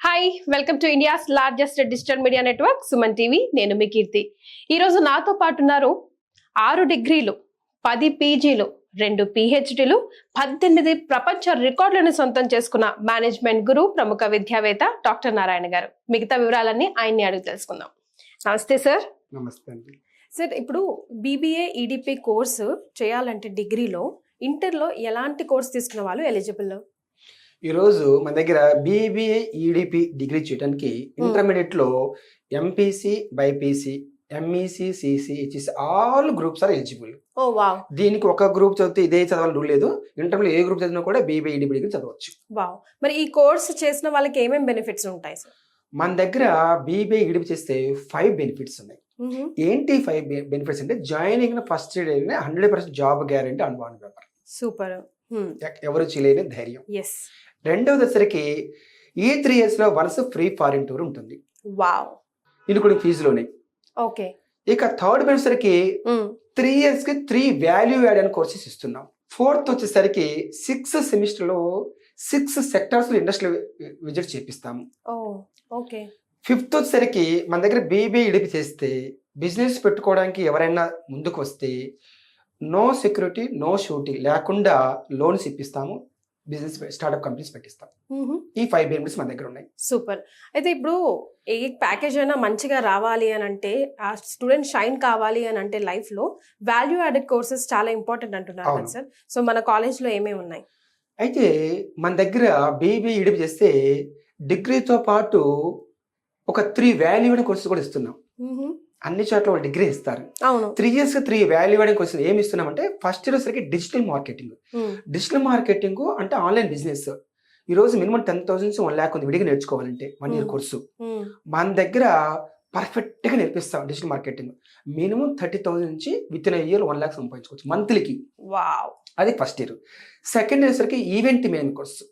Hi, welcome to India's largest digital media network Suman TV. నేను మీ కీర్తి. ఈరోజు నాతో పాటు ఉన్నారు 6 డిగ్రీలు, 10 పీజీలు, 2 పిహెచ్డీలు, 18 ప్రపంచ రికార్డులను సొంతం చేసుకున్న మేనేజ్మెంట్ గురు, ప్రముఖ విద్యావేత్త డాక్టర్ నారాయణ గారు. మిగతా వివరాలన్నీ ఆయన్ని అడిగి తెలుసుకుందాం. నమస్తే సార్. నమస్తే అండి. సార్, ఇప్పుడు బీబీఏ ఈడిపి కోర్సు చేయాలంటే డిగ్రీలో, ఇంటర్లో ఎలాంటి కోర్స్ తీసుకున్న వాళ్ళు ఎలిజిబుల్? ఈరోజు మన దగ్గర బీబీఏ ఈడిపి డిగ్రీ చేయడానికి ఇంటర్మీడియట్లో MPC, BiPC, MEC, CC, HEC all groups are eligible. Oh wow. దీనికి ఒక గ్రూప్ చదివితే ఇదే చదవాలని రూల్ లేదు. ఇంటర్మీడియట్ ఏ గ్రూప్ చదివినా కూడా బీబీఏ ఈడిపి డిగ్రీ చదవచ్చు. వావ్. మరి ఈ కోర్స్ చేసిన వాళ్ళకి ఏమేమి బెనిఫిట్స్ ఉంటాయి సార్? మన దగ్గర బీబీఏ ఈడిపి చేస్తే 5 బెనిఫిట్స్ ఉన్నాయి. ఏంటి 5 బెనిఫిట్స్ అంటే, joining first day 100% job guarantee and bond paper. Super. ఎవరు చేయలేని ధైర్యం. ఎస్. రెండవది వచ్చరికి ఈ 3 years లో వన్స్ ఫ్రీ ఫారిన్ టూర్ ఉంటుంది. వావ్. ఇది కూడా ఫీజులోనే. ఓకే. ఇక థర్డ్ వచ్చేసరికి 3 years కి 3 వాల్యూ యాడ్ అని కోర్సెస్ ఇస్తున్నాం. ఫోర్త్ వచ్చేసరికి 6 సెమిస్టర్లో 6 సెక్టార్స్ లో ఇండస్ట్రీ విజిట్ చేపిస్తాము. ఓకే. ఫిఫ్త్ వచ్చేసరికి మన దగ్గర బీబీఏ ఇడిపి చేస్తే బిజినెస్ పెట్టుకోవడానికి ఎవరైనా ముందుకు వస్తే నో సెక్యూరిటీ, నో షూరిటీ లేకుండా లోన్స్ ఇప్పిస్తాము. బిజినెస్ స్టార్ట్అప్ కంపెనీస్ పెట్టిస్తాం. ఈ 5 బెనిఫిట్స్ మన దగ్గర ఉన్నాయి. సూపర్. అయితే ఇప్పుడు ఏ ప్యాకేజ్ అయినా మంచిగా రావాలి అని అంటే, ఆ స్టూడెంట్ షైన్ కావాలి అని అంటే లైఫ్ లో వాల్యూ యాడెడ్ కోర్సెస్ చాలా ఇంపార్టెంట్ అంటున్నారు కదా సార్. సో మన కాలేజ్ లో ఏమేమి ఉన్నాయి? అయితే మన దగ్గర బీబీఏ ఇడిపి చేస్తే డిగ్రీతో పాటు ఒక 3 వాల్యూ యాడెడ్ కోర్సెస్ కూడా ఇస్తున్నాం. అన్ని చోట్ల ఒక డిగ్రీ ఇస్తారు. 3 years 3 వాల్యూ యాడెడ్ కోర్సెస్ ఏమి ఇస్తున్నామంటే, ఫస్ట్ ఇయర్ వచ్చరికి డిజిటల్ మార్కెటింగ్. డిజిటల్ మార్కెటింగ్ అంటే ఆన్లైన్ బిజినెస్. ఈ రోజు మినిమం 10,000 నుంచి 1 lakh ఉంది విడిగా నేర్చుకోవాలంటే 1 year కోర్సు. మన దగ్గర పర్ఫెక్ట్ గా నేర్పిస్తాం. డిజిటల్ మార్కెటింగ్ మినిమం 30,000 నుంచి విత్ ఇన్ ఇయర్ 1 lakh సంపాదించుకోవచ్చు మంత్లీకి. వావ్. అది ఫస్ట్ ఇయర్. సెకండ్ ఇయర్ సరికి event management course.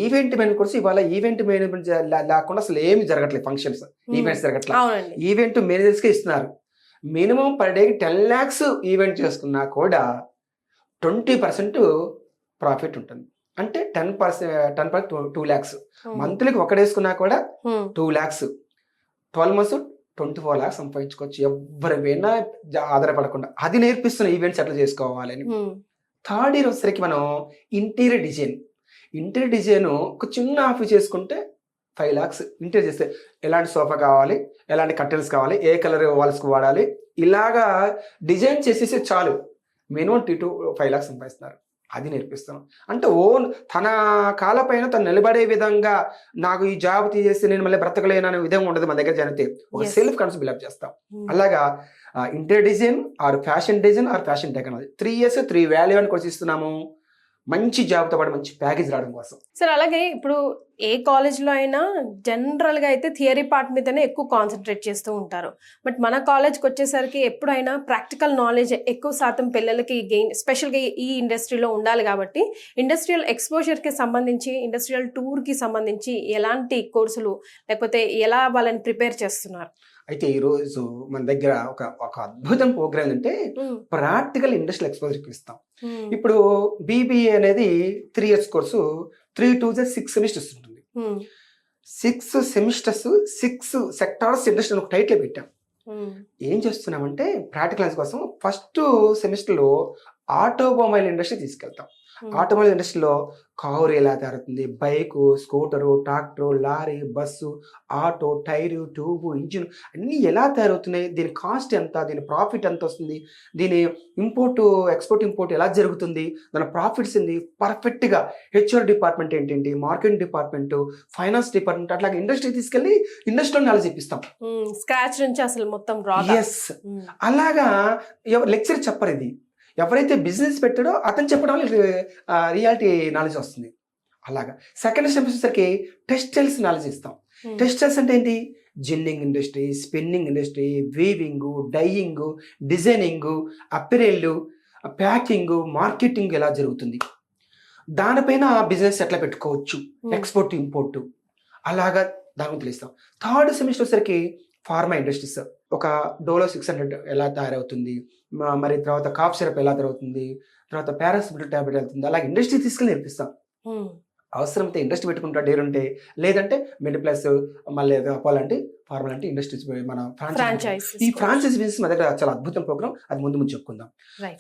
Event management course ఇవాళ ఈవెంట్ మేనేజ్మెంట్ లేకుండా అసలు ఏమి జరగట్లేదు. ఫంక్షన్స్, ఈవెంట్స్ జరగట్లేదు. ఈవెంట్ మేనేజర్స్ కే ఇస్తున్నారు. మినిమం పర్ డేకి 10 lakhs ఈవెంట్ చేసుకున్నా కూడా 20% ప్రాఫిట్ ఉంటుంది. అంటే 10% 2 lakhs. మంత్లీకి ఒకటేసుకున్నా కూడా 2 lakhs. 12 months 24 lakhs సంపాదించుకోవచ్చు ఎవరివైనా ఆధారపడకుండా. అది నేర్పిస్తున్న ఈవెంట్స్ ఎట్లా చేసుకోవాలని. థర్డ్ ఇయర్ వచ్చేసరికి మనం ఇంటీరియర్ డిజైన్ ఒక చిన్న ఆఫీస్ చేసుకుంటే 5 lakhs. ఇంటీరియర్ చేస్తే ఎలాంటి సోఫా కావాలి, ఎలాంటి కర్టెన్స్ కావాలి, ఏ కలర్ వాల్స్కి వాడాలి, ఇలాగా డిజైన్ చేసేసి చాలు మినిమం 2 to 5 lakhs సంపాదిస్తున్నారు. అది నేర్పిస్తాం. అంటే ఓన్ తన కాళ్ళపైన తను నిలబడే విధంగా, నాకు ఈ జాబ్ తీసేసి నేను మళ్ళీ బ్రతకలేను అనే విధంగా ఉండదు. మన దగ్గర జరిగితే ఒక సెల్ఫ్ కాన్ఫిడెన్స్ బిల్డప్ చేస్తాం. అలాగా interior design are fashion design are fashion technology 3 years 3 value అని కోర్స్ ఇస్తున్నాము. మంచి జాబ్తో పాటు మంచి ప్యాకేజ్ రావడం కోసం. సార్, అలాగే ఇప్పుడు ఏ కాలేజ్లో అయినా జనరల్గా అయితే థియరీ పార్ట్ మీదనే ఎక్కువ కాన్సన్ట్రేట్ చేస్తూ ఉంటారు. బట్ మన కాలేజ్కి వచ్చేసరికి ఎప్పుడైనా ప్రాక్టికల్ నాలెడ్జ్ ఎక్కువ శాతం పిల్లలకి గెయిన్, స్పెషల్గా ఈ ఇండస్ట్రీలో ఉండాలి. కాబట్టి ఇండస్ట్రియల్ ఎక్స్పోజర్కి సంబంధించి, ఇండస్ట్రియల్ టూర్కి సంబంధించి ఎలాంటి కోర్సులు, లేకపోతే ఎలా వాళ్ళని ప్రిపేర్ చేస్తున్నారు? అయితే ఈరోజు మన దగ్గర ఒక అద్భుతం ప్రోగ్రామ్ అంటే ప్రాక్టికల్ ఇండస్ట్రియల్ ఎక్స్పోజర్ ఇస్తాం. ఇప్పుడు బీబీఏ అనేది 3 years కోర్సు. 3 to 6 సెమిస్టర్స్ ఉంటుంది. 6 సెమిస్టర్స్ 6 సెక్టార్స్ ఇండస్ట్రీ ఒక టైటిల్ పెట్టాం. ఏం చేస్తున్నామంటే ప్రాక్టికల్ కోసం ఫస్ట్ సెమిస్టర్లో ఆటోమొబైల్ ఇండస్ట్రీ తీసుకెళ్తాం. ఆటోమొబైల్ ఇండస్ట్రీలో కారు ఎలా తయారవుతుంది, bike, scooter, tractor, lorry, bus, auto, tyre, tube, engine అన్నీ ఎలా తయారవుతున్నాయి, దీని కాస్ట్ ఎంత, దీని ప్రాఫిట్ ఎంత వస్తుంది, దీని ఎక్స్పోర్ట్ ఎలా జరుగుతుంది, దాని ప్రాఫిట్స్ ఏంది, పర్ఫెక్ట్గా హెచ్ఆర్ డిపార్ట్మెంట్ ఏంటండి, మార్కెటింగ్ డిపార్ట్మెంట్, ఫైనాన్స్ డిపార్ట్మెంట్, అట్లాగే ఇండస్ట్రీ తీసుకెళ్ళి ఇండస్ట్రీలో నాలెడ్జ్ ఇప్పిస్తాం. స్క్రాచ్ నుంచి అసలు మొత్తం. ఎస్. అలాగా లెక్చర్ చెప్పరు. ఇది ఎవరైతే బిజినెస్ పెట్టాడో అతను చెప్పడం రియాలిటీ నాలెడ్జ్ వస్తుంది. అలాగా సెకండ్ సెమిస్టర్కి టెక్స్టైల్స్ నాలెడ్జ్ ఇస్తాం. టెక్స్టైల్స్ అంటే ఏంటి, ginning industry, spinning industry, weaving, dyeing, designing, apparel, packing, marketing ఎలా జరుగుతుంది, దానిపైన బిజినెస్ ఎట్లా పెట్టుకోవచ్చు, ఎక్స్పోర్ట్ ఇంపోర్ట్, అలాగా దాని తెలుస్తాం. థర్డ్ సెమిస్టర్ సరికి ఫార్మా ఇండస్ట్రీస్, ఒక డోలో 600 ఎలా తయారవుతుంది, మరి తర్వాత కాఫ్ సిరప్ ఎలా తయారవుతుంది, తర్వాత పారాసిటమాల్ టాబ్లెట్ అవుతుంది, అలాగే ఇండస్ట్రీ తీసుకెళ్ళి నేర్పిస్తాం. అవసరమైతే ఇండస్ట్రీ పెట్టుకుంటాడు డేర్ ఉంటే, లేదంటే మిడిల్ ప్లస్ మళ్ళీ అపోలాంటి ఫార్మల్ అంటే ఇండస్ట్రీస్ మన ఫ్రాంచైజ్. ఈ ఫ్రాంచైజ్ బిజినెస్ మన దగ్గర చాలా అద్భుతం ప్రోగ్రామ్, అది ముందు చెప్పుకుందాం.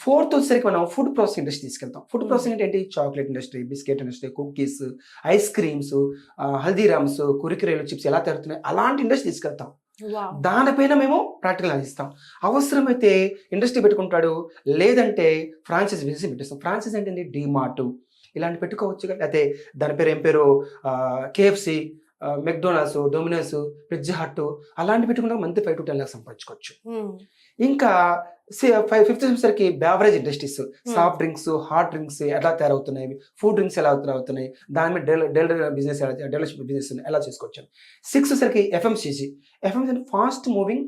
ఫోర్త్ వచ్చేసరికి మనం ఫుడ్ ప్రాసెసింగ్ ఇండస్ట్రీ తీసుకెళ్తాం. ఫుడ్ ప్రాసెసింగ్ అంటే ఏంటి? Chocolate industry, biscuit industry, cookies, ice creams, Haldiram's, కురికురేలు, చిప్స్ ఎలా తయారుతున్నాయి అలాంటి ఇండస్ట్రీ తీసుకెళ్తాం. దానిపైన మేము ప్రాక్టికల్ అందిస్తాం. అవసరమైతే ఇండస్ట్రీ పెట్టుకుంటాడు, లేదంటే ఫ్రాంచైజ్ బిజినెస్ పెట్టిస్తాం. ఫ్రాంచైజ్ అంటే ఏంటి? డిమార్ట్ ఇలాంటి పెట్టుకోవచ్చు. అయితే దాని పేరు ఏం పేరు? KFC, McDonald's, Domino's, pizza hut అలాంటి పెట్టుకుంటే మంత్ 5 to 10 lakhs సంపాదించుకోవచ్చు. ఇంకా ఫిఫ్త్ సెమిస్టర్కి beverage industries, soft drinks, hot drinks ఎలా తయారవుతున్నాయి, ఫుడ్ డ్రింక్స్ ఎలా తయారవుతున్నాయి, దాని మీద డెలివరీ బిజినెస్ డెవలప్మెంట్ బిజినెస్ ఎలా చేసుకోవచ్చు. సిక్స్త్ సరికి FMCG fast moving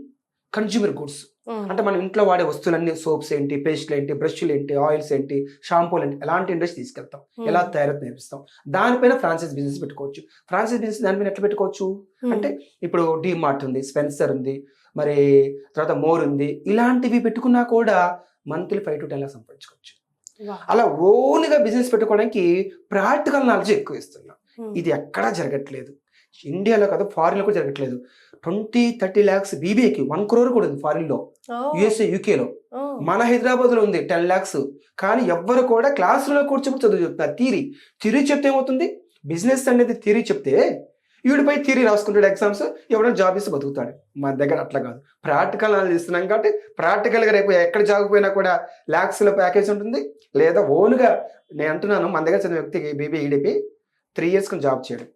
consumer goods. అంటే మనం ఇంట్లో వాడే వస్తువులన్నీ సోప్స్ ఏంటి, పేస్ట్లు ఏంటి, బ్రష్లు ఏంటి, ఆయిల్స్ ఏంటి, షాంపూలు ఏంటి, ఎలాంటి ఇండస్ట్రీ తీసుకెళ్తాం, ఎలా తయారు నేర్పిస్తాం. దానిపైన ఫ్రాంచైజ్ బిజినెస్ పెట్టుకోవచ్చు. ఫ్రాంచైజ్ బిజినెస్ దానిపైన ఎట్లా పెట్టుకోవచ్చు అంటే ఇప్పుడు డిమార్ట్ ఉంది, స్పెన్సర్ ఉంది, మరి తర్వాత మోర్ ఉంది, ఇలాంటివి పెట్టుకున్నా కూడా మంత్లీ 5 to 10 lakhs సంపాదించుకోవచ్చు. అలా ఓన్గా బిజినెస్ పెట్టుకోవడానికి ప్రాక్టికల్ నాలెడ్జ్ ఎక్కువ ఇస్తున్నాం. ఇది ఎక్కడా జరగట్లేదు, ఇండియాలో కాదు ఫారిన్ లో కూడా జరగట్లేదు. 20-30 lakhs బీబీఏకి 1 crore కూడా ఉంది ఫారిన్ లో, యుఎస్ఏ, యూకేలో. మన హైదరాబాద్ లో ఉంది 10 lakhs. కానీ ఎవ్వరు కూడా క్లాస్ లో కూర్చోబెట్టి చదువు చెప్తున్నారు. థియరీ చెప్తే ఏమవుతుంది? బిజినెస్ అనేది థియరీ చెప్తే వీడిపై థియరీ రాసుకుంటాడు ఎగ్జామ్స్, ఎవరైనా జాబ్ ఇస్తే బతుకుతాడు. మన దగ్గర అట్లా కాదు, ప్రాక్టికల్ నాలెడ్జ్ ఇస్తున్నాం కాబట్టి ప్రాక్టికల్గా రేపు ఎక్కడ జాబ్ పోయినా కూడా lakhs ప్యాకేజ్ ఉంటుంది. లేదా ఓన్గా నేను అంటున్నాను, మన దగ్గర చదివిన వ్యక్తికి బీబీ ఈడీపీ 3 years జాబ్ చేయడం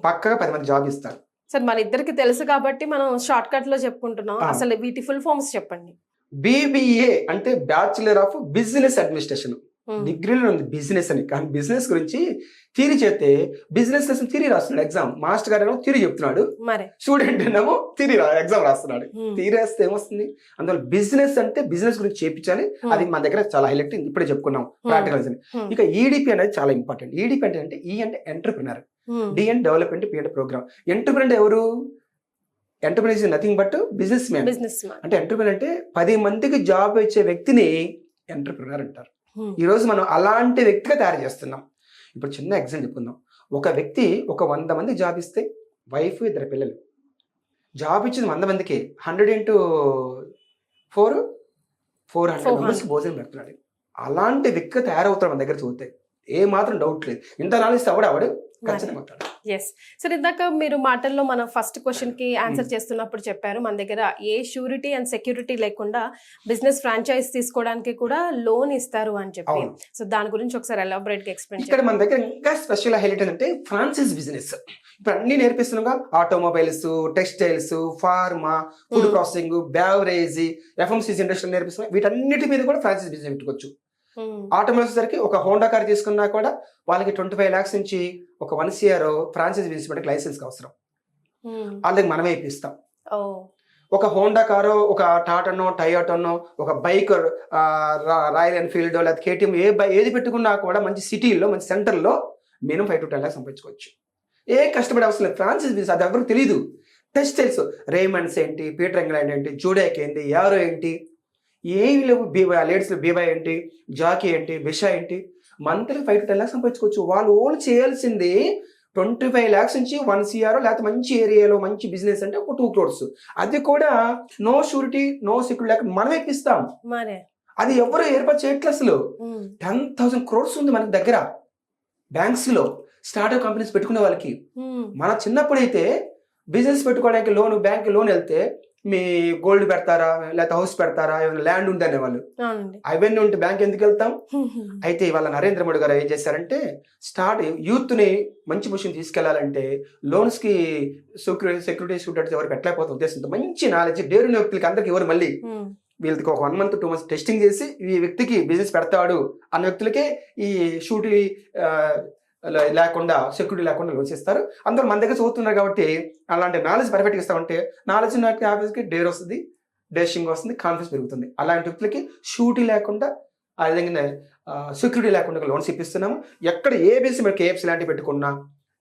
పక్కగా 10 మంది జాబ్ ఇస్తారు. సార్ మన ఇద్దరికి తెలుసు కాబట్టి మనం షార్ట్ కట్ లో చెప్పుకుంటున్నాం. అసలు వీటి ఫుల్ ఫామ్స్ చెప్పండి. బీబీఏ అంటే బ్యాచులర్ ఆఫ్ బిజినెస్ అడ్మినిస్ట్రేషన్. డిగ్రీలో ఉంది బిజినెస్ అని, కానీ బిజినెస్ గురించి థియరీ చేస్తే బిజినెస్ థియరీ రాస్తున్నాడు ఎగ్జామ్. మాస్టర్ గారు ఏమో థియరీ చెప్తున్నాడు, స్టూడెంట్ ఏమో థియరీ ఎగ్జామ్ రాస్తున్నాడు. థియరీ రాస్తే ఏమొస్తుంది? అందువల్ల బిజినెస్ అంటే బిజినెస్ గురించి చేయించాలి. అది మన దగ్గర చాలా హైలైట్, ఇప్పుడే చెప్పుకున్నాం ప్రాక్టికల్స్ అని. ఇక ఈడిపి అనేది చాలా ఇంపార్టెంట్. ఈడిపి అంటే ఈ అంటే entrepreneur, D and development, P అంటే ప్రోగ్రామ్. ఎంటర్ప్రినర్ ఎవరు? Entrepreneur is nothing but business man. అంటే ఎంటర్ప్రినర్ అంటే 10 మందికి జాబ్ ఇచ్చే వ్యక్తిని ఎంటర్ప్రినర్ అంటారు. ఈ రోజు మనం అలాంటి వ్యక్తిగా తయారు చేస్తున్నాం. ఇప్పుడు చిన్న ఎగ్జాంపుల్ చెప్పుకుందాం. ఒక వ్యక్తి ఒక 100 మంది జాబ్ ఇస్తే, వైఫ్ 2 పిల్లలు, జాబ్ ఇచ్చింది 100 మందికి 100 into 4 400 మెంబర్స్కి భోజనం పెడుతున్నాడు. అలాంటి వ్యక్తిగా తయారవుతాడు మన దగ్గర చూస్తే, ఏ మాత్రం డౌట్ లేదు. ఇంత నాలెడ్జ్ అవడు ఖచ్చితంగా మాట్లాడు. ఎస్ సార్, ఇందాక మీరు మాటల్లో మన ఫస్ట్ క్వశ్చన్ కి ఆన్సర్ చేస్తున్నప్పుడు చెప్పారు మన దగ్గర ఏ షూరిటీ అండ్ సెక్యూరిటీ లేకుండా బిజినెస్ ఫ్రాంచైజ్ తీసుకోవడానికి కూడా లోన్ ఇస్తారు అని చెప్పి. సో దాని గురించి ఒకసారి ఎలాబరేట్ గా ఎక్స్ప్లెయిన్. ఇక్కడ మన దగ్గర ఇంకా స్పెషల్ హైలైట్ అంటే ఫ్రాంచైజ్ బిజినెస్. ఇప్పుడు అన్ని నేర్పిస్తున్నాగా, automobiles, textiles, pharma, food processing, beverage, FMCG industry నేర్పిస్తున్నాం. వీటన్నిటి మీద కూడా ఫ్రాంచైజ్ బిజినెస్ పెట్టుకోవచ్చు. ఆటోమొబైల్స్ సరికి ఒక హోండా కార్ తీసుకున్నా కూడా వాళ్ళకి 25 lakhs నుంచి ఒక 1 year ఫ్రాంచైజ్ బిజినెస్ పెట్టి లైసెన్స్ అవసరం, వాళ్ళకి మనమే ఇప్పిస్తాం. ఒక హోండా కారో, ఒక టాటానో, టయోటానో, ఒక బైక్ రాయల్ ఎన్ఫీల్డ్ లేదా కేటీఎం ఏది పెట్టుకున్నా కూడా మంచి సిటీలో, మంచి సెంటర్లో మినిమం 5 to 10 lakhs సంపాదించుకోవచ్చు. ఏ కష్టపడే అవసరం లేదు. ఫ్రాంచైజ్ బిజినెస్ అది ఎవరికి తెలియదు. టెక్స్టైల్స్, రేమండ్స్ ఏంటి, పీటర్ ఇంగ్లాండ్ ఏంటి, జూడాక్ ఏంటి, యారో ఏంటి, ఏమి లేవు. లేడీస్లో బీబా ఏంటి, జాకీ ఏంటి, బిషా ఏంటి, మంత్లీ 5 to 10 lakhs సంపాదించుకోవచ్చు. వాళ్ళు ఓన్ చేయాల్సింది 25 lakhs నుంచి 1 CR, లేకపోతే మంచి ఏరియాలో మంచి బిజినెస్ అంటే ఒక 2 crores. అది కూడా నో షూరిటీ, నో సెక్యూరిటీ లేక మనం ఎక్కిస్తాం. అది ఎవరు ఏర్పాటు చేయట్లేదు. అసలు 10,000 crores ఉంది మనకి దగ్గర బ్యాంక్స్ లో స్టార్ట్అప్ కంపెనీస్ పెట్టుకునే వాళ్ళకి. మన చిన్నప్పుడైతే బిజినెస్ పెట్టుకోవడానికి లోన్, బ్యాంక్ లోన్ వెళ్తే మీ గోల్డ్ పెడతారా, లేకపోతే హౌస్ పెడతారా, ఏమైనా ల్యాండ్ ఉంది అనేవాళ్ళు. అవన్నీ ఉంటే బ్యాంక్ ఎందుకు వెళ్తాం? అయితే ఇవాళ నరేంద్ర మోడీ గారు ఏం చేశారంటే, యూత్ ని మంచి పొజిషన్ తీసుకెళ్లాలంటే లోన్స్ కి సెక్యూరిటీ స్టూడెంట్స్ ఎవరు పెట్టలేకపోతే ఉద్దేశంతో మంచి నాలెడ్జ్ డేరున్న వ్యక్తులకి అందరికి ఎవరు మళ్ళీ వీళ్ళకి ఒక 1 month 2 months టెస్టింగ్ చేసి ఈ వ్యక్తికి బిజినెస్ పెడతాడు అన్న వ్యక్తులకే ఈ షూరిటీ లేకుండా, సెక్యూరిటీ లేకుండా లోన్స్ ఇస్తారు. అందరూ మన దగ్గర చదువుతున్నారు కాబట్టి అలాంటి నాలెడ్జ్ పర్ఫెక్ట్గా ఇస్తామంటే నాలెడ్జ్ నాకు ఆఫీస్కి డేర్ వస్తుంది, డేషింగ్ వస్తుంది, కాన్ఫిడెన్స్ పెరుగుతుంది. అలాంటి వ్యక్తులకి షూరిటీ లేకుండా, అదేవిధంగా సెక్యూరిటీ లేకుండా లోన్స్ ఇప్పిస్తున్నాము. ఎక్కడ ఏ బిజినెస్ మీరు కేఎఫ్సీ లాంటివి పెట్టుకున్నా,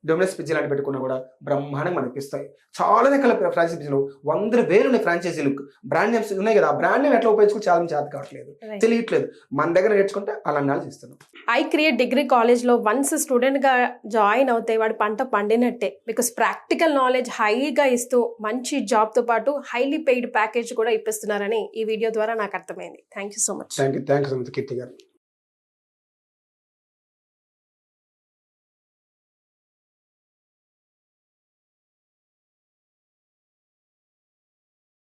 డొమినస్ పిజ్జా లాంటి పెట్టుకున్నా కూడా బ్రహ్మాండంగా మనకి ఇస్తాయి. చాలా రకాల ఫ్రాంచైజీ పిజ్జాలు 100,000 ఉన్నాయి ఫ్రాంచైజీలు, బ్రాండ్ నేమ్స్ ఉన్నాయి కదా, ఆ బ్రాండ్ నేమ్ ఎట్లా ఉపయోగించుకో చాలా మంది చేత కావట్లేదు, తెలియట్లేదు. మన దగ్గర నేర్చుకుంటే అలా చేస్తున్నాం. ఐ క్రియేట్ డిగ్రీ కాలేజ్లో వన్స్ స్టూడెంట్గా జాయిన్ అవుతే వాడి పంట పండినట్టే. బికాస్ ప్రాక్టికల్ నాలెడ్జ్ హైగా ఇస్తూ మంచి జాబ్తో పాటు హైలీ పెయిడ్ ప్యాకేజ్ కూడా ఇప్పిస్తున్నారని ఈ వీడియో ద్వారా నాకు అర్థమైంది. Thank you so much. Thank you so much Keerthi గారు.